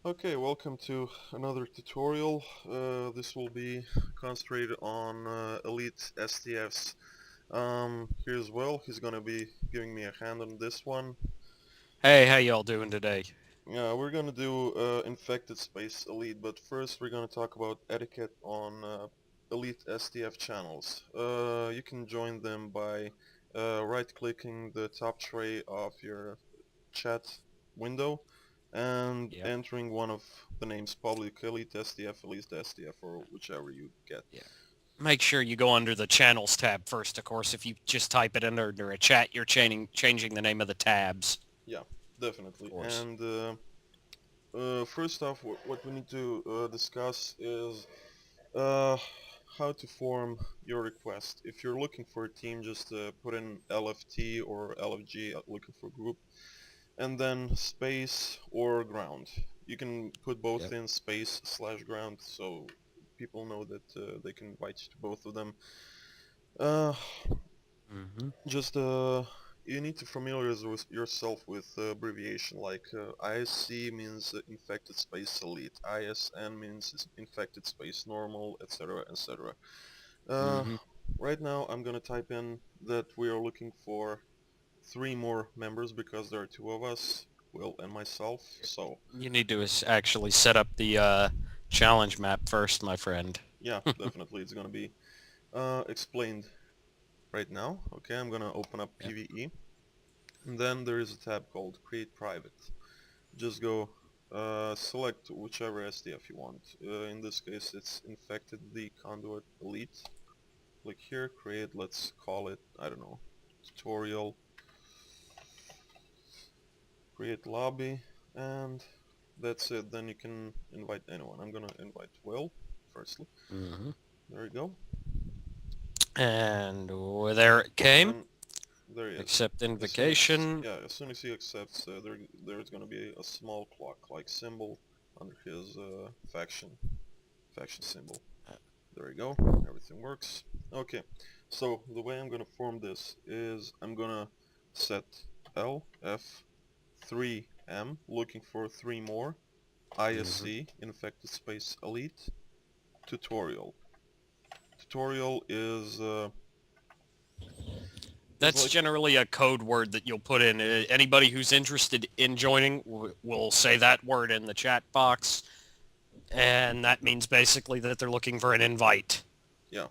Okay, welcome to another tutorial. This will be concentrated on Elite STFs. Here's Will. He's gonna be giving me a hand on this one. Hey, how y'all doing today? Yeah, we're gonna do Infected Space Elite, but first we're gonna talk about etiquette on Elite STF channels. You can join them by right-clicking the top tray of your chat window and Yep. entering one of the names public Elite STF, Elite STF, or whichever you get. Yeah. Make sure you go under the channels tab first, of course. If you just type it under a chat, you're changing the name of the tabs, Yeah, of definitely. course. And first off, what we need to discuss is uh, how to form your request. If you're looking for a team, just put in LFT or LFG, looking for group, and then space or ground. You can put both Yep. in space/ground so people know that they can invite you to both of them. Uh, Mm-hmm. just you need to familiarize yourself with abbreviation like ISE means infected space elite, ISN means infected space normal, etc., etc. Uh, Mm-hmm. right now I'm gonna type in that we are looking for 3 more members because there are 2 of us, Will and myself. So You need to actually set up the challenge map first, my friend. yeah, definitely it's gonna be explained right now. Okay, I'm gonna open up Yep. PvE, and then there is a tab called Create Private. Just go select whichever SDF you want. In this case, it's Infected the Conduit Elite. Click here, create. Let's call it, I don't know, tutorial. Create lobby, and that's it. Then you can invite anyone. I'm gonna invite Will firstly. Mm-hmm. There you go. And there it came. And there he is. Accept As soon as invocation. yeah, as soon as he accepts, there's gonna be a small clock-like symbol under his faction symbol. There you go. Everything works. Okay. So the way I'm gonna form this is I'm gonna set LF3M, looking for 3 more, Mm-hmm. ISC, infected space elite, tutorial. Tutorial is That's like, generally a code word that you'll put in. Anybody who's interested in joining will say that word in the chat box, and that means basically that they're looking for an invite. yeah.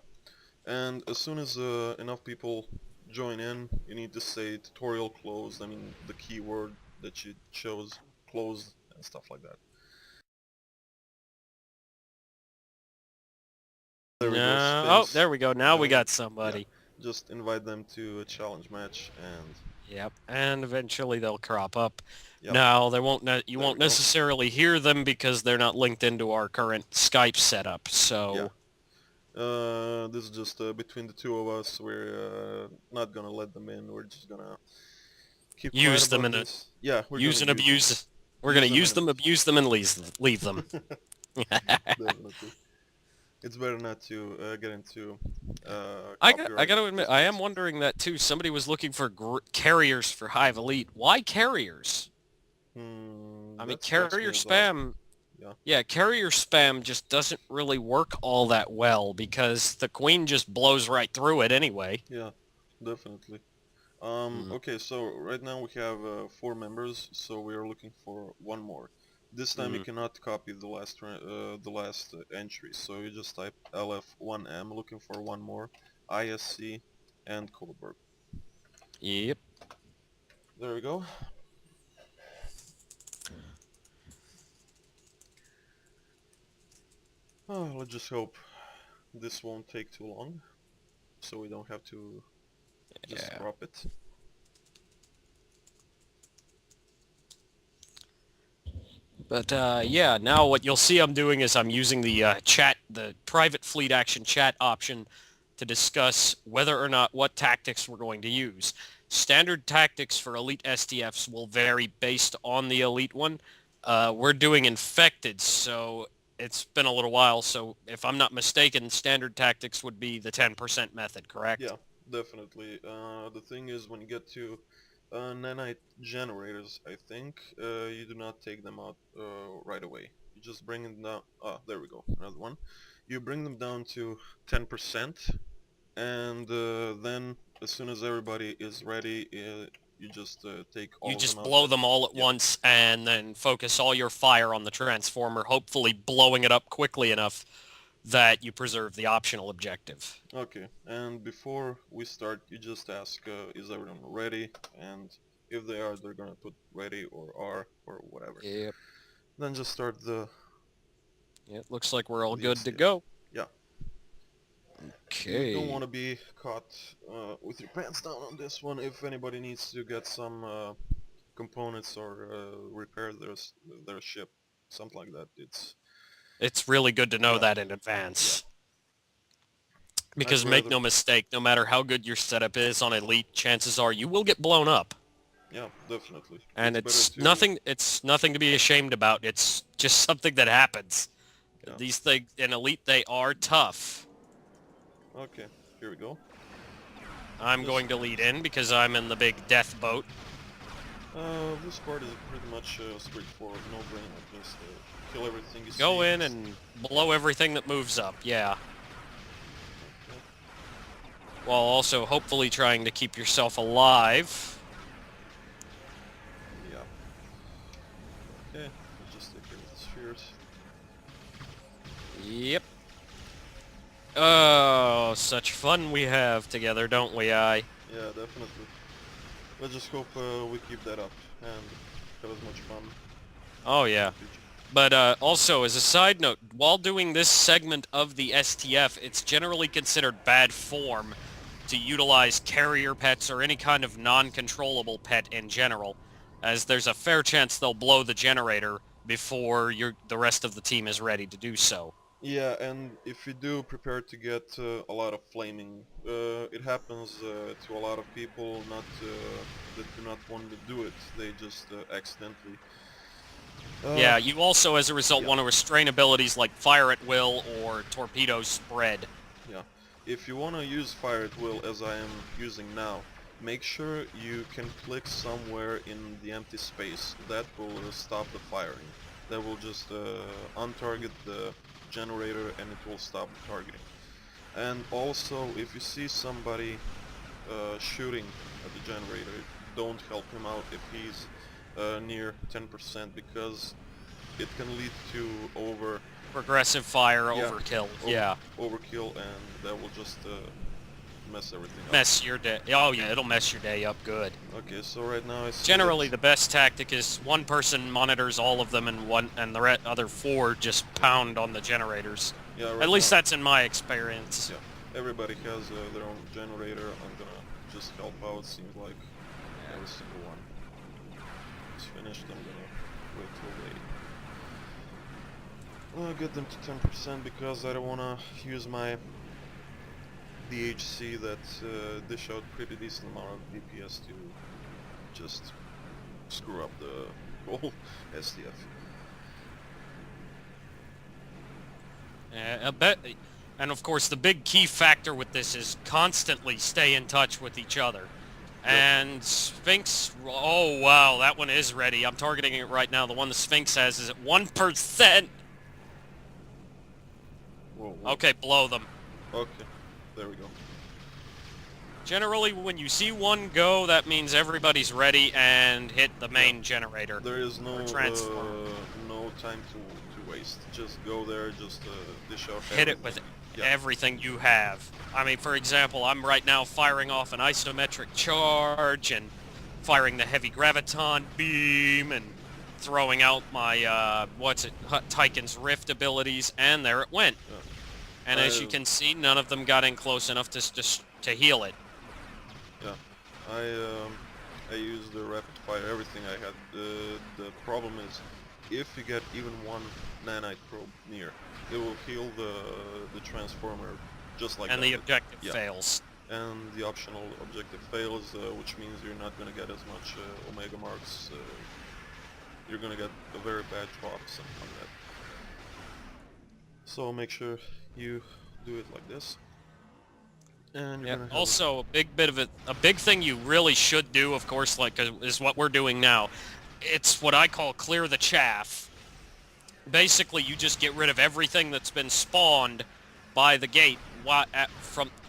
And as soon as enough people join in, you need to say tutorial closed. I mean the keyword that you chose, closed, and stuff like that. There we go, No, oh, space, there we go. Now we join. got Yeah, somebody. just invite them to a challenge match, and Yep, and eventually they'll crop up. yep, Now they won't. You there we won't go. necessarily hear them because they're not linked into our current Skype setup. Yeah. So This is just between the 2 of us. We're not gonna let them in. We're just gonna keep quiet use them about and this. Yeah, we're gonna use and abuse. We're gonna use them use and them, abuse them, and leave them. definitely. It's better not to get into I copyright got to admit, I am disputes. wondering that too. Somebody was looking for carriers for Hive Elite. Why carriers? I mean, That strikes me carrier as odd. spam. Yeah, Yeah, carrier spam just doesn't really work all that well because the queen just blows right through it anyway. yeah, definitely. Mm, Okay, so right now we have 4 members, so we are looking for 1 more. This time you mm. cannot copy the last entry, so you just type LF1M, looking for 1 more, ISC, and Coburg. Yep. There we go. Oh, let's just hope this won't take too long, so we don't have to just Yeah. drop it. But yeah, now what you'll see I'm doing is I'm using the the private fleet action chat option to discuss whether or not what tactics we're going to use. Standard tactics for elite STFs will vary based on the elite one. We're doing infected, so it's been a little while. So if I'm not mistaken, standard tactics would be the 10% method, correct? Yeah, definitely. The thing is, when you get to nanite generators, I think, you do not take them out right away. You just bring them down. Ah, there we go, another one. You bring them down to 10%, and then as soon as everybody is ready, you just take You all of them just out. blow them all at Yeah. once and then focus all your fire on the transformer, hopefully blowing it up quickly enough that you preserve the optional objective. Okay. And before we start, you just ask, is everyone ready? And if they are, they're gonna put ready or are or whatever. Yep. Then just start It looks like we're all the good to STF. go. Yeah. You don't want Okay. to be caught with your pants down on this one. If anybody needs to get some components or repair their ship, something like that, It's really good to know yeah, that in yeah. advance. I'd Because make rather, no mistake, no matter how good your setup is on Elite, chances are you will get blown up. yeah, definitely. And It's better to, it's nothing to be ashamed about. It's just something that happens. yeah. These things in Elite, they are tough. Okay, here we go. I'm Just going to lead in because I'm in the big death boat. this part is pretty much straightforward, no brainer. Just kill everything you Go see. in and blow everything that moves up, yeah. Okay. While also hopefully trying to keep yourself alive. Yeah. Okay, let's just take care of the spheres. Yep. Oh, such fun we have together, don't we, I? Yeah, definitely. Let's just hope we keep that up and have as much fun Oh, in yeah. the future. But also, as a side note, while doing this segment of the STF, it's generally considered bad form to utilize carrier pets or any kind of non-controllable pet in general, as there's a fair chance they'll blow the generator before the rest of the team is ready to do so. Yeah, and if you do prepare to get a lot of flaming, it happens to a lot of people not that do not want to do it. They just accidentally. Uh, Yeah, you also, as a result, yeah, want to restrain abilities like Fire at Will or Torpedo Spread. yeah. If you want to use fire at will, as I am using now, make sure you can click somewhere in the empty space. That will stop the firing. That will just untarget the generator and it will stop the targeting. And also, if you see somebody shooting at the generator, don't help him out if he's near 10% because it can lead to Progressive fire, yeah, overkill, over, yeah. overkill, and that will just mess everything up. Mess your day. Oh yeah, it'll mess your day up good. Okay, so right now I see Generally, that, the best tactic is one person monitors all of them, and the other four just pound on the generators. yeah, At right least now, that's in my experience. yeah, everybody has their own generator. I'm gonna just help out. Seems like every single one is finished. I'm gonna wait till they get them to 10% because I don't wanna use my DHC that dish out pretty decent amount of DPS to just screw up the whole STF. I bet. And of course, the big key factor with this is constantly stay in touch with each other. Yep. And Sphinx, oh wow, that one is ready. I'm targeting it right now. The one the Sphinx has is at 1%. Whoa, whoa. Okay, blow them. Okay, there we go. Generally, when you see one go, that means everybody's ready and hit the main generator. There is no transform. no time to waste. Just go there, just dish out Hit it everything. with Yeah. everything you have. I mean, for example, I'm right now firing off an isometric charge and firing the heavy graviton beam and throwing out my, Tychon's Rift abilities, and there it went. Yeah. And as you can see, none of them got in close enough to heal it. Yeah, I used the rapid fire everything I had. The problem is, if you get even one nanite probe near, it will heal the transformer just like And that. the objective Yeah. fails. And the optional objective fails, which means you're not gonna get as much omega marks. You're gonna get a very bad drop, something like that. So make sure you do it like this. And you're Yeah. gonna have Also, a big thing you really should do, of course, like is what we're doing now. It's what I call clear the chaff. Basically, you just get rid of everything that's been spawned by the gate,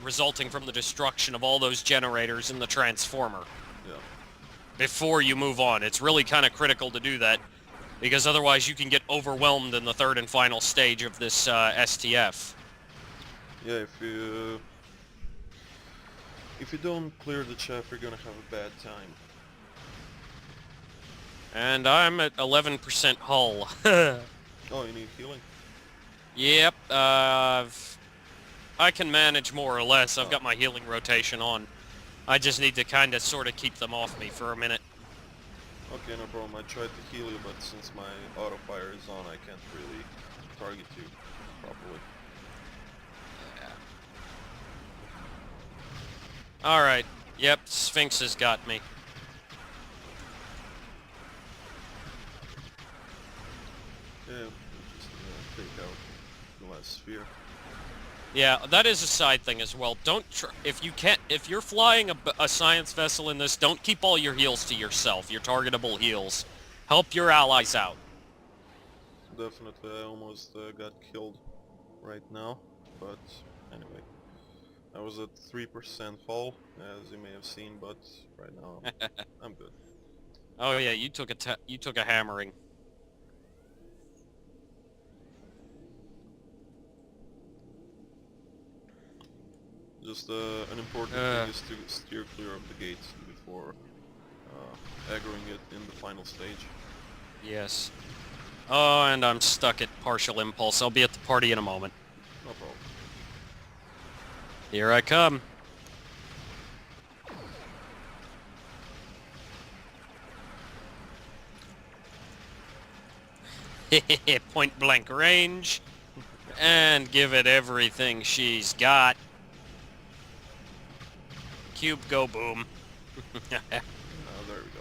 resulting from the destruction of all those generators in the transformer. yeah. Before you move on, it's really kind of critical to do that, because otherwise you can get overwhelmed in the third and final stage of this STF. Yeah, if you don't clear the chaff, you're gonna have a bad time. And I'm at 11% hull. Oh, you need healing? Yep, I can manage more or less. I've Oh, got my healing rotation on. I just need to kind of sort of keep them off me for a minute. okay, no problem. I tried to heal you, but since my auto fire is on, I can't really target you properly. Alright, yep, Sphinx has got me. Yeah, just take out the last sphere. Yeah, that is a side thing as well. If you're flying a science vessel in this, don't keep all your heals to yourself, your targetable heals. Help your allies out. Definitely, I almost got killed right now, but anyway. I was at 3% fall, as you may have seen, but right now I'm good. Oh yeah, you took a hammering. Just an important thing is to steer clear of the gates before aggroing it in the final stage. Yes. Oh, and I'm stuck at partial impulse. I'll be at the party in a moment. No problem. Here I come. Point blank range. And give it everything she's got. Cube go boom. There we go.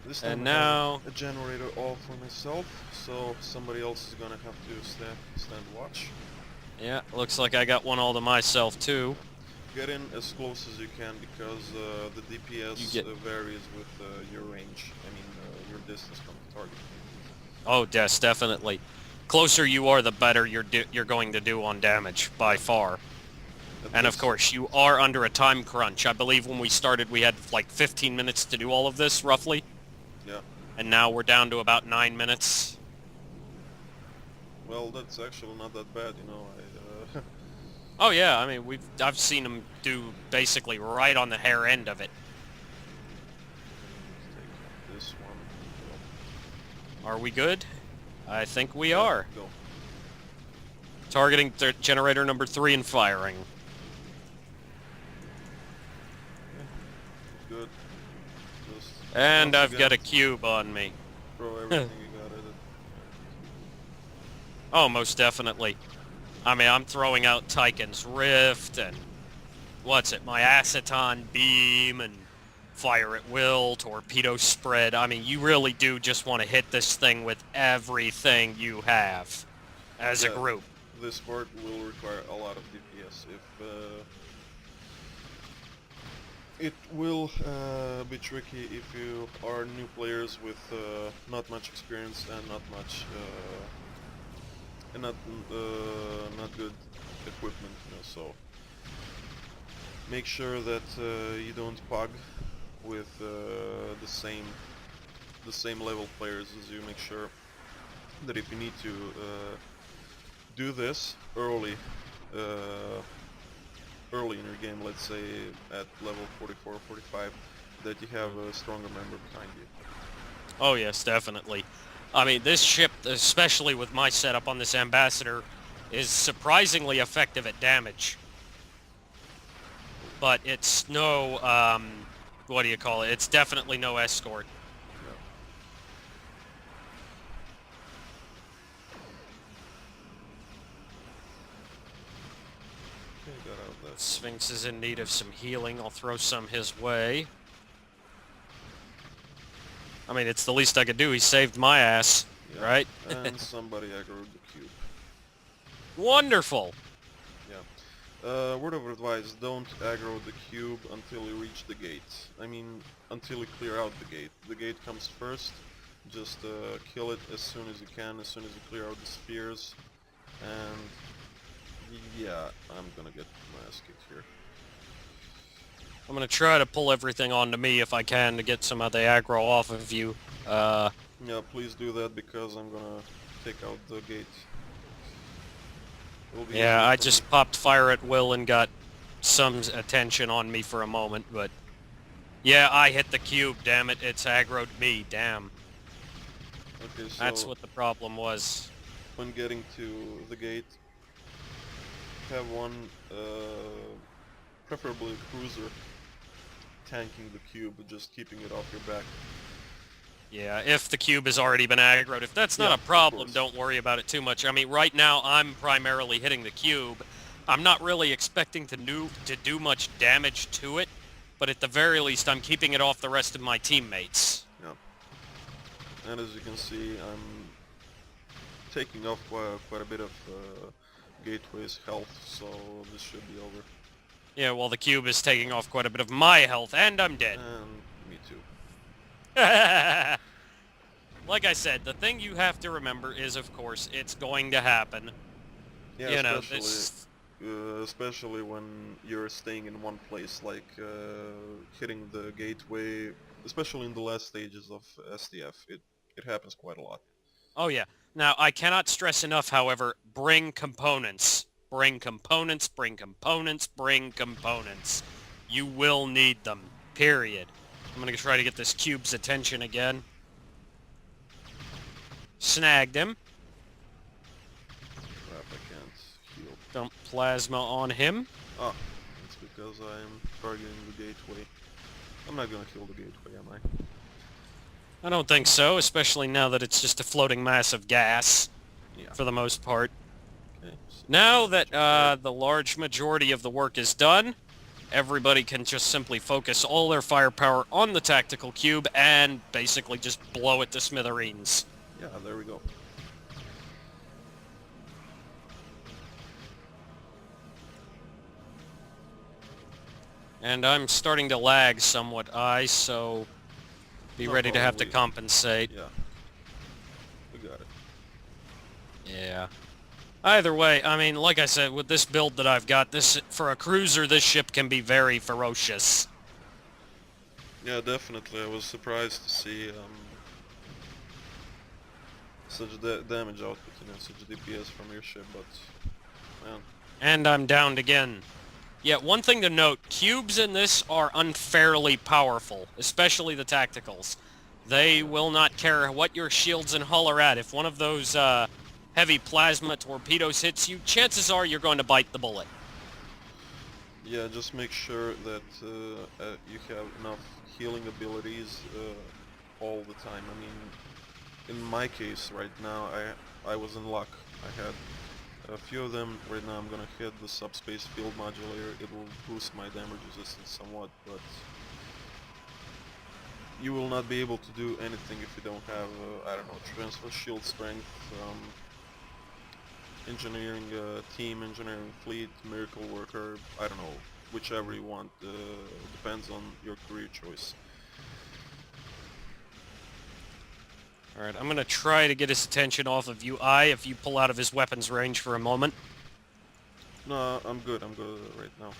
This time And I now... have a generator all for myself, so somebody else is gonna have to stand watch. Yeah, looks like I got one all to myself too. Get in as close as you can because the DPS varies with your range. I mean, your distance from the target. Oh, yes, definitely. Closer you are, the better you're going to do on damage, by far. And of course, you are under a time crunch. I believe when we started, we had like 15 minutes to do all of this, roughly. Yeah. And now we're down to about 9 minutes. Well, that's actually not that bad, you know. Oh yeah, I mean, I've seen them do basically right on the hair end of it. Let's take this one. Are we good? I think we are. Go. Targeting generator number 3 and firing. Good. Just And I've again, got a cube on me. throw everything you got at it. Oh, most definitely. I mean, I'm throwing out Tychon's Rift and... what's it? My Aceton Beam and Fire at Will, Torpedo Spread. I mean, you really do just want to hit this thing with everything you have as a group. This part will require a lot of DPS. It will be tricky if you are new players with not much experience and not much and not good equipment, you know, so make sure that you don't pug with the same level players as you. Make sure that if you need to do this early in your game, let's say at level 44 or 45, that you have a stronger member behind you. Oh yes, definitely. I mean, this ship, especially with my setup on this Ambassador, is surprisingly effective at damage. But it's no, what do you call it? It's definitely no escort. Sphinx is in need of some healing. I'll throw some his way. I mean, it's the least I could do. He saved my ass, Yeah. right? And somebody aggroed the cube. Wonderful! Yeah. Word of advice, don't aggro the cube until you reach the gate. I mean, until you clear out the gate. The gate comes first, just kill it as soon as you can, as soon as you clear out the spheres, and yeah, I'm gonna get my ass kicked here. I'm gonna try to pull everything onto me if I can to get some of the aggro off of you. Yeah, please do that because I'm gonna take out the gate. It will be Yeah, easier I for me. just popped fire at will and got some attention on me for a moment, but... Yeah, I hit the cube, damn it, it's aggroed me, damn. Okay, That's so what the problem was. when getting to the gate, have one, preferably a cruiser, tanking the cube, just keeping it off your back. Yeah, if the cube has already been aggroed. If that's not Yeah, a of problem, course. don't worry about it too much. I mean, right now, I'm primarily hitting the cube. I'm not really expecting to do much damage to it, but at the very least, I'm keeping it off the rest of my teammates. Yeah. And as you can see, I'm taking off quite a bit of Gateway's health, so this should be over. Yeah, well, the cube is taking off quite a bit of my health, and I'm dead. And me too. Like I said, the thing you have to remember is, of course, it's going to happen. Yeah, You know, this... especially when you're staying in one place, like hitting the gateway, especially in the last stages of STF. It happens quite a lot. Oh, yeah. Now, I cannot stress enough, however, bring components. Bring components, bring components, bring components. You will need them. Period. I'm gonna try to get this cube's attention again. Snagged him. Crap, I can't heal. Dump plasma on him. Ah, it's because I'm targeting the gateway. I'm not gonna kill the gateway, am I? I don't think so, especially now that it's just a floating mass of gas, Yeah. for the most part. Okay. So Now that the large majority of the work is done, everybody can just simply focus all their firepower on the tactical cube and basically just blow it to smithereens. yeah, there we go. And I'm starting to lag somewhat, so be No ready to have to problem, compensate. Yeah, we got it. Yeah. Either way, I mean, like I said, with this build that I've got, this for a cruiser, this ship can be very ferocious. Yeah, definitely. I was surprised to see such damage output, such DPS from your ship, but man, And I'm downed again. Yeah, one thing to note, cubes in this are unfairly powerful, especially the tacticals. They will not care what your shields and hull are at. If one of those heavy plasma torpedoes hits you, chances are you're going to bite the bullet. yeah, just make sure that you have enough healing abilities all the time. I mean, in my case right now, I was in luck. I had a few of them. Right now I'm gonna hit the subspace field modulator. It will boost my damage resistance somewhat, but you will not be able to do anything if you don't have, I don't know, transfer shield strength, engineering team, engineering fleet, miracle worker, I don't know, whichever you want, depends on your career choice. Alright, I'm gonna try to get his attention off of you, if you pull out of his weapons range for a moment. No, I'm good right now.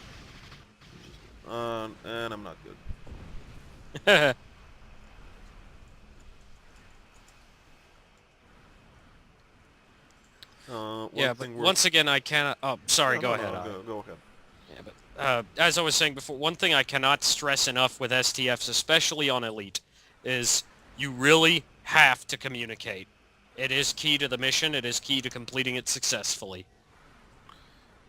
And I'm not good. Yeah, but once again, I cannot... Oh, sorry, go ahead. Go ahead. Yeah, but as I was saying before, one thing I cannot stress enough with STFs, especially on Elite, is you really have to communicate. It is key to the mission, it is key to completing it successfully.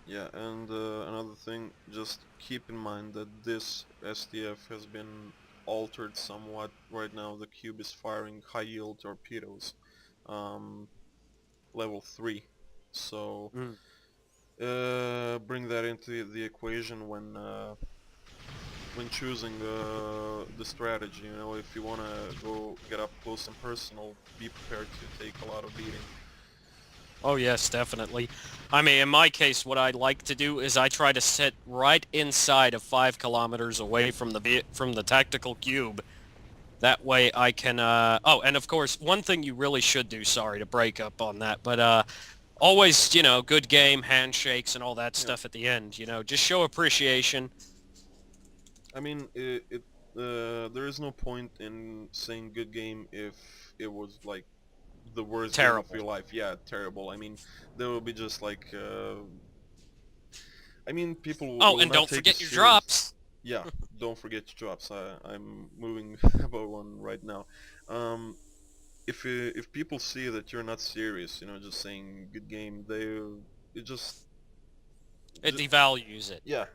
Yeah, and another thing, just keep in mind that this STF has been altered somewhat. Right now the cube is firing high yield torpedoes, level 3, so Mm. bring that into the equation when choosing the strategy. You know, if you want to go get up close and personal, be prepared to take a lot of beating. Oh yes, definitely. I mean, in my case, what I like to do is I try to sit right inside of 5 kilometers away from from the tactical cube. That way I can, oh, and of course, one thing you really should do, sorry to break up on that, but, always, good game, handshakes, and all that Yeah. stuff at the end, just show appreciation. I mean, there is no point in saying good game if it was like the worst game of Terrible. your life. Yeah, terrible. I mean, there will be just like, I mean, people Oh, will and not don't take it forget your serious. drops. Yeah, don't forget your drops. I'm moving about one right now. Um, if people see that you're not serious, just saying good game, it It just devalues it. yeah.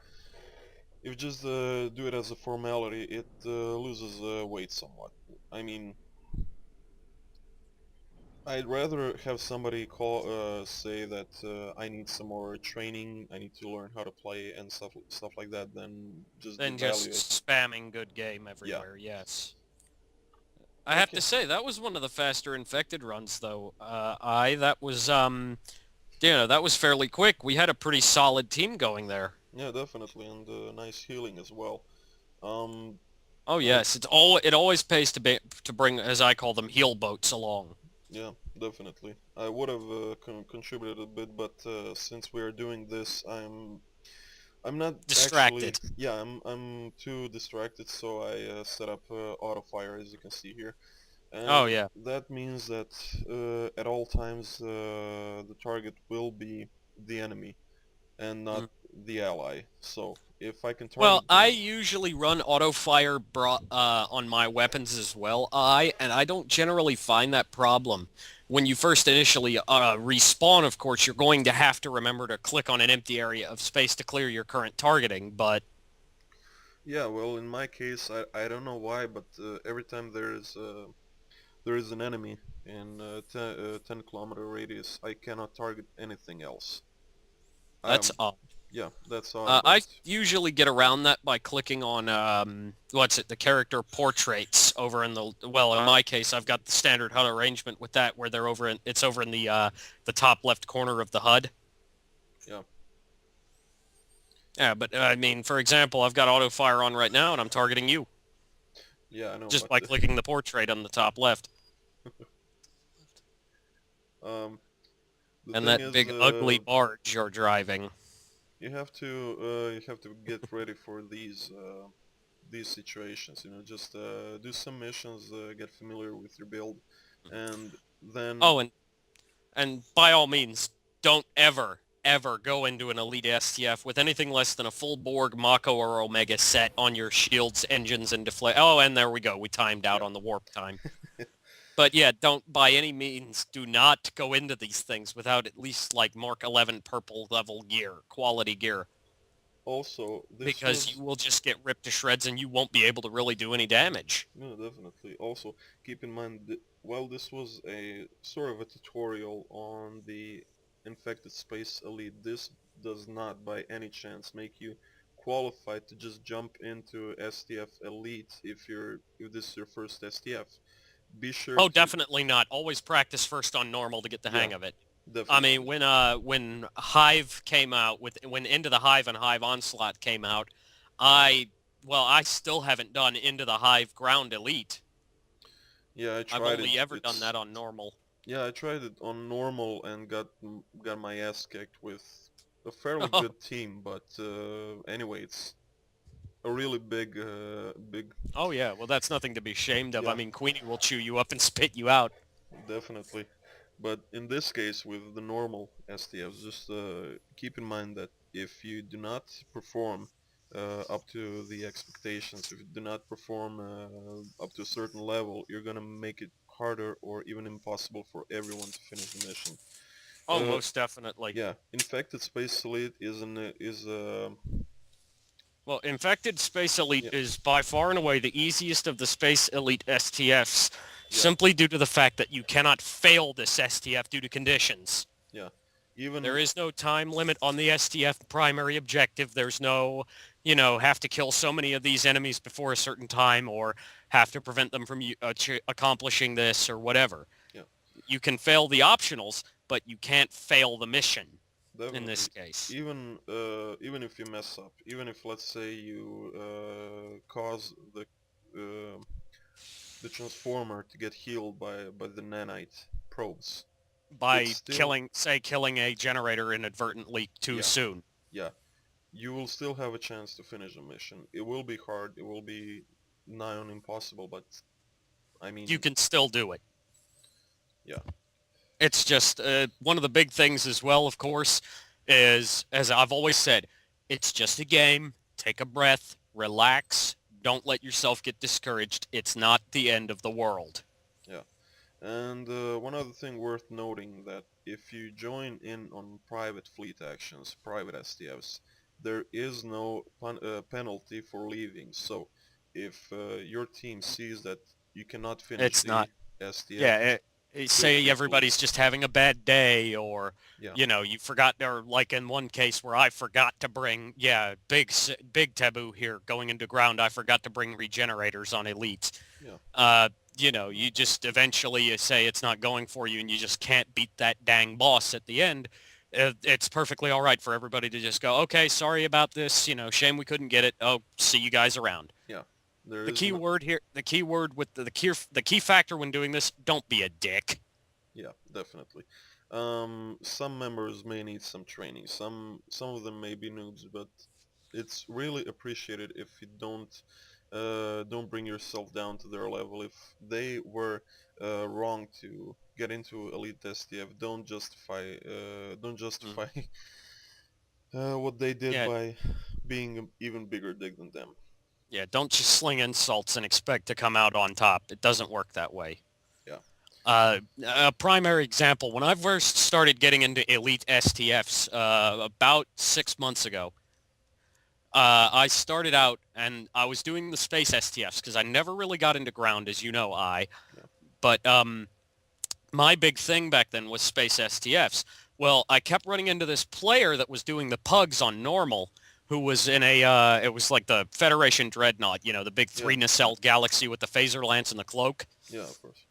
If you just do it as a formality, it loses weight somewhat. I mean, I'd rather have somebody say that I need some more training, I need to learn how to play and stuff like that, than just Than devalue just it. spamming good game Yeah. everywhere, yes. I have to Okay. say, that was one of the faster infected runs, though. That was, that was fairly quick. We had a pretty solid team going there. Yeah, definitely, and nice healing as well. Um, Oh I yes, it always pays to bring, as I call them, heel boats along. Yeah, definitely. I would have contributed a bit, but since we are doing this, I'm not actually. Distracted. Yeah, I'm too distracted, so I set up auto fire, as you can see here, Oh and yeah. that means that at all times the target will be the enemy and not Mm. the ally. So if I can Well, target I them, usually run auto fire on my weapons as well, and I don't generally find that problem. When you first initially respawn, of course, you're going to have to remember to click on an empty area of space to clear your current targeting, but yeah, well, in my case, I don't know why, but every time there is an enemy in 10 kilometer radius, I cannot target anything else. that's Um, odd. yeah, that's odd, but I usually get around that by clicking on the character portraits over in well, in my case, I've got the standard HUD arrangement with that, where it's over in the top left corner of the HUD. yeah, Yeah, but I mean, for example, I've got auto fire on right now, and I'm targeting you yeah, I know, just but by clicking the portrait on the top left, um, the and thing that is, big ugly barge you're driving. you have to get ready for these situations. Just do some missions, get familiar with your build, and then Oh, and by all means, don't ever go into an Elite STF with anything less than a full Borg, Mako, or Omega set on your shields, engines, and deflect. Oh, and there we go. We timed out yeah, on the warp time. But yeah, don't by any means do not go into these things without at least like Mark 11 purple level gear, quality gear, also this because was you will just get ripped to shreds and you won't be able to really do any damage. no, definitely. Also, keep in mind that while this was a sort of a tutorial on the infected space elite, this does not by any chance make you qualified to just jump into STF elite if this is your first STF. Be sure Oh, to definitely not. Always practice first on normal to get the yeah, hang of it. I mean, definitely. when Hive came out when Into the Hive and Hive Onslaught came out, I I still haven't done Into the Hive Ground Elite. Yeah, I I've tried it. only ever done It's that on normal. yeah, I tried it on normal and got my ass kicked with a fairly good team, but anyway, it's a really big, Oh yeah, well that's nothing to be ashamed of. I yeah, mean, Queenie will chew you up and spit you out. definitely. But in this case, with the normal STFs, just keep in mind that if you do not perform up to the expectations, if you do not perform up to a certain level, you're gonna make it harder or even impossible for everyone to finish the mission. Oh, Uh, most definitely. yeah, infected space elite is Well, Infected Space Elite yeah, is by far and away the easiest of the Space Elite STFs, yeah, simply due to the fact that you cannot fail this STF due to conditions. yeah. Even There is no time limit on the STF primary objective. There's no, have to kill so many of these enemies before a certain time or have to prevent them from accomplishing this or whatever. yeah, You can fail the optionals, but you can't fail the mission in this Definitely. case. Even if you mess up, even if let's say you cause uh, the transformer to get healed by the nanite probes, it's By still, killing a generator inadvertently too yeah, soon. yeah, you will still have a chance to finish the mission. It will be hard, it will be nigh on impossible, but I You mean, can still do it. yeah, It's just one of the big things as well, of course, is, as I've always said, it's just a game. Take a breath, relax, don't let yourself get discouraged. It's not the end of the world. yeah. And one other thing worth noting, that if you join in on private fleet actions, private STFs, there is no penalty for leaving. So if your team sees that you cannot finish It's the not, STF, yeah, feel say free to leave. everybody's just having a bad day, or Yeah, you forgot, or like in one case where I forgot to bring, big taboo here going into ground, I forgot to bring regenerators on elite. yeah, You just eventually say it's not going for you and you just can't beat that dang boss at the end. It's perfectly all right for everybody to just go, okay, sorry about this, shame we couldn't get it. Oh, see you guys around. yeah. There The is key no, word here, the key word with the key factor when doing this, don't be a dick. yeah, definitely. Some members may need some training. Some of them may be noobs, but it's really appreciated if you don't bring yourself down to their level. If they were wrong to get into Elite STF, don't Mm. justify what they did Yeah, by being an even bigger dick than them. yeah, don't just sling insults and expect to come out on top. It doesn't work that way. Yeah, A primary example, when I first started getting into Elite STFs about 6 months ago, I started out and I was doing the space STFs because I never really got into ground, as you know, yeah, but my big thing back then was space STFs. Well, I kept running into this player that was doing the pugs on normal, who was in it was like the Federation Dreadnought, the big yeah, three yeah, nacelle galaxy with the phaser lance and the cloak. yeah. Of course.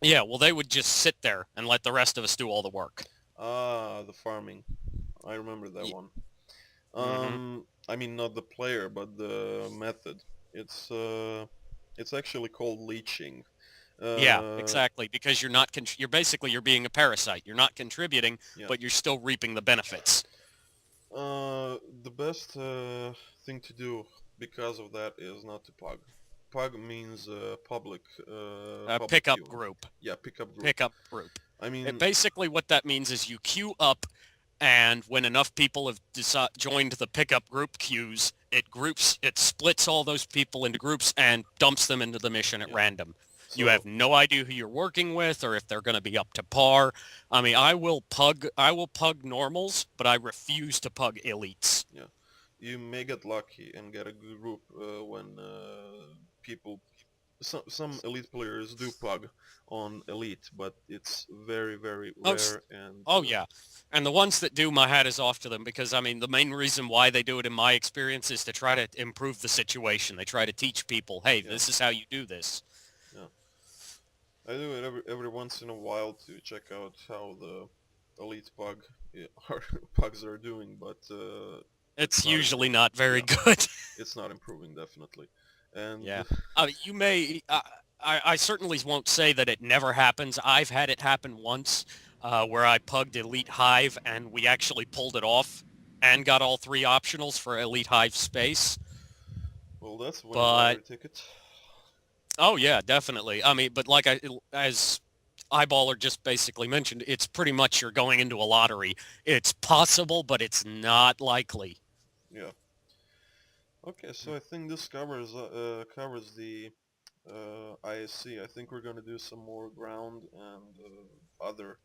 Yeah, well, they would just sit there and let the rest of us do all the work. Ah, the farming. I remember that one. Mm-hmm. I mean not the player, but the method. It's actually called leeching. Yeah, Uh, exactly. Because you're not you're being a parasite. You're not contributing, yeah. but you're still reaping the benefits. The best thing to do because of that is not to pug. Pug means public Pickup viewing. group. Yeah, pickup group. Pickup group. I mean, Basically, what that means is you queue up, and when enough people have joined the pickup group queues, it splits all those people into groups and dumps them into the mission at yeah. random. You So have no idea who you're working with or if they're going to be up to par. I mean, I will pug normals, but I refuse to pug elites. yeah, you may get lucky and get a good group when people some elite players do pug on elite, but it's very very Oh, rare and oh yeah. And the ones that do, my hat is off to them because, I mean, the main reason why they do it in my experience is to try to improve the situation. They try to teach people, hey, yeah, this is how you do this. yeah. I do it every once in a while to check out how the elite pug are, pugs are doing, but it's It's not usually improving. not very Yeah, good. it's not improving definitely, and Yeah. You may, I certainly won't say that it never happens. I've had it happen once where I pugged Elite Hive and we actually pulled it off and got all three optionals for Elite Hive space. well, that's a winning But, lottery ticket. oh yeah, definitely. I mean, but as Eyeballer just basically mentioned, it's pretty much you're going into a lottery. It's possible, but it's not likely. Yeah. Okay, so I think this covers the ISC. I think we're gonna do some more ground and other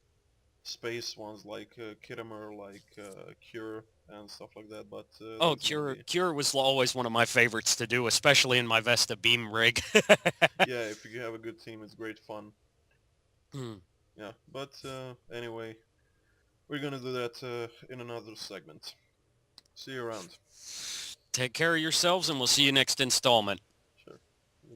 space ones like Kittimer, like Cure and stuff like that. But Oh, that's gonna Cure be, Cure was always one of my favorites to do, especially in my Vesta beam rig. yeah. If you have a good team, it's great fun. Hmm. Yeah. But anyway, we're gonna do that in another segment. See you around. Take care of yourselves, and we'll see you next installment.